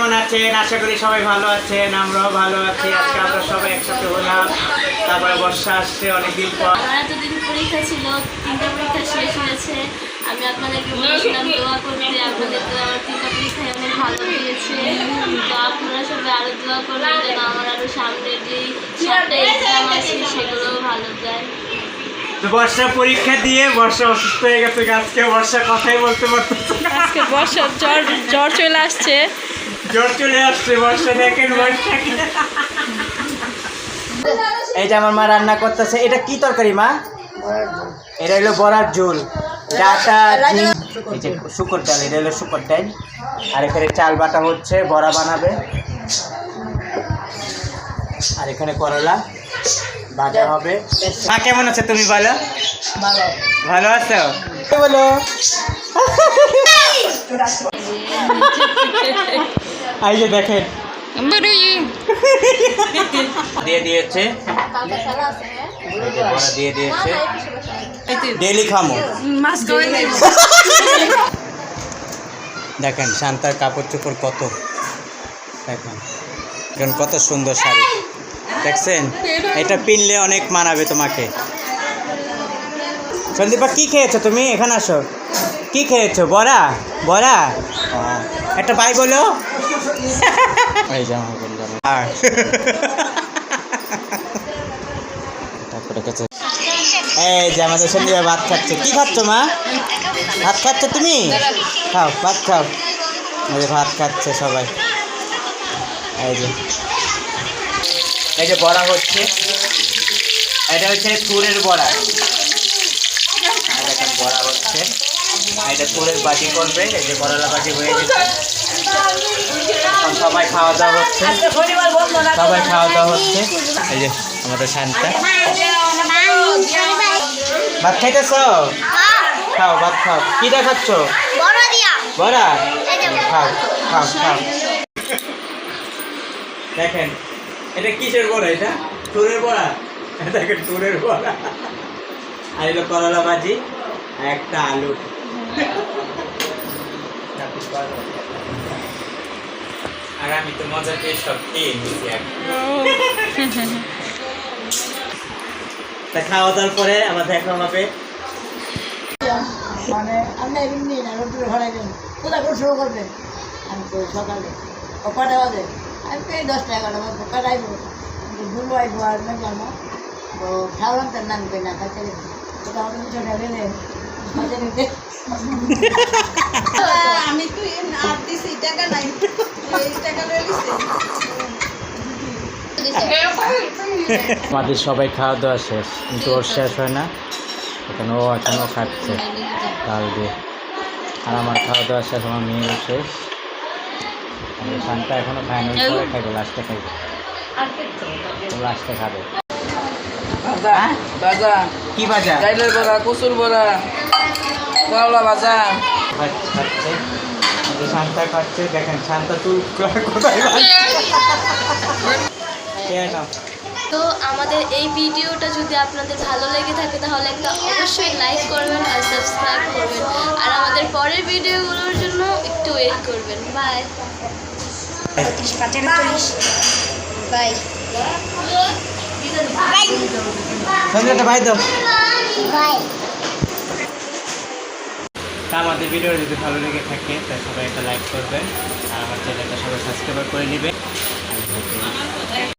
কেমন আছেন? আশা করি সবাই ভালো আছেন, আমরাও ভালো আছি। আজকে আমরা সবাই একসাথে হলাম, তারপরে বর্ষা আসছে অনেকদিন পর। আমার এতদিন পরীক্ষা ছিল, 3টা পরীক্ষা শেষ হয়েছে। আমি আপনাদেরকে বলেছিলাম দোয়া করতে, আপনাদের তো আমার 3টা পরীক্ষায় অনেক ভালো দিয়েছে। তো আপনারা সবাই আরও দোয়া করবেন যেন আমার আরও সামনের যেই 7টা এক্সাম আছে সেগুলোও ভালো যায়। তো বর্ষা পরীক্ষা দিয়ে বর্ষা অসুস্থ হয়ে গেছে, আজকে বর্ষা কথাই বলতে পারতেছে না। আজকে বর্ষার জ্বর চলে আসছে। জ্বর চলে আসছে বর্ষা, দেখেন বর্ষা। এই যে আমার মা রান্না করতেছে। এটা কি তরকারি মা? এটা হলো বড়ার ঝোল, ডাটা, এই যে শুকর ডাল, এটা হলো শুকর ডাল। আর এখানে চাল বাটা হচ্ছে, বড়া বানাবে। আর এখানে করলা ভাজা হবে। মা কেমন আছে তুমি বলো? ভালো আছো? বলো। এই যে দেখেন দিয়ে দিয়েছে, বড়া দিয়ে দিয়েছে, ডেলি খামো। দেখেন শান্তার কাপড় চোপড় কত, দেখেন এখন কত সুন্দর শাড়ি দেখছেন। এটা পিনলে অনেক মানাবে তোমাকে। সন্দীপা কি খেয়েছো তুমি? এখানে আসো। কি খেয়েছো? বড়া? বড়া? একটা বাই বলো। এই জামা বললাম। এই যে আমাদের সন্দীপা ভাত খাচ্ছে। কি খাচ্ছ মা? ভাত খাচ্ছ তুমি? খাও, ভাত খাও। ভাত খাচ্ছে সবাই। এই যে বড়া হচ্ছে, এটা হচ্ছে তুরের বড়া। দেখেন বড়া হচ্ছে, এটা তুরের বাজি করবে। এই যে করলা বাজি হয়ে গেছে, সবাই খাওয়া দাওয়া হচ্ছে, সবাই খাওয়া দাওয়া হচ্ছে। এই যে আমাদের শান্তা ভাত খাইতেছ? খাও, ভাত খাও। কি দেখাচ্ছ? বড়া? খাও খাও খাও। দেখেন এটা কিসের বড়া? এটা তুরের বড়া। দেখেন তুরের বড়া। আর এলো করলা ভাজি, আর একটা আলু। আর আমি তো মজা পেয়ে সব খেয়ে নিচ্ছি। তা খাওয়া দাওয়ার পরে আবার দেখা হবে। মানে আমি এমনি না, রোদ্দুরে ঘরে গেলেন কোথা করে শুরু করবেন? আমি তো সকালে কটা বাজে আমি পেয়ে 10টা 11টা বাজে কাটাইব, দুলো আইব আর দেখলাম না। তো খাওয়ালাম তার নাম পেয়ে না খাইতে গেছি কোথা আমাদের ছোটা গেলে খাইতে নিতে। আমি তুই আর দিছি টাকা নাই, টাকা লয়ে গেছে। আমাদের সবাই খাওয়া দাওয়া শেষ, কিন্তু ওর শেষ হয় না, এখন ও এখনও খাচ্ছে ডাল দিয়ে। আর আমার খাওয়া দাওয়া শেষ, আমার মেয়েরও শেষ। শান্তা এখনো খায়নি, পরে খাইবে, লাস্টে খাইবে, লাস্টে খাবে। ভাজা কি ভাজা? ডাইলের বড়া, কচুর বড়া, করলা ভাজা খাচ্ছে। শান্তা খাচ্ছে, দেখেন শান্তা চুল কোথায়। তো আমাদের এই ভিডিওটা যদি আপনাদের ভালো লেগে থাকে তাহলে একটা অবশ্যই লাইক করবেন আর সাবস্ক্রাইব করবেন। আর আমাদের পরের ভিডিওগুলোর জন্য একটু ওয়েট করবেন। Bye bye. ভাই দাও। আমাদের ভিডিও যদি ভালো লেগে থাকে তাহলে সবাই একটা লাইক করবেন, আর আমার চ্যানেলটা সবাই সাবস্ক্রাইব করে নেবেন।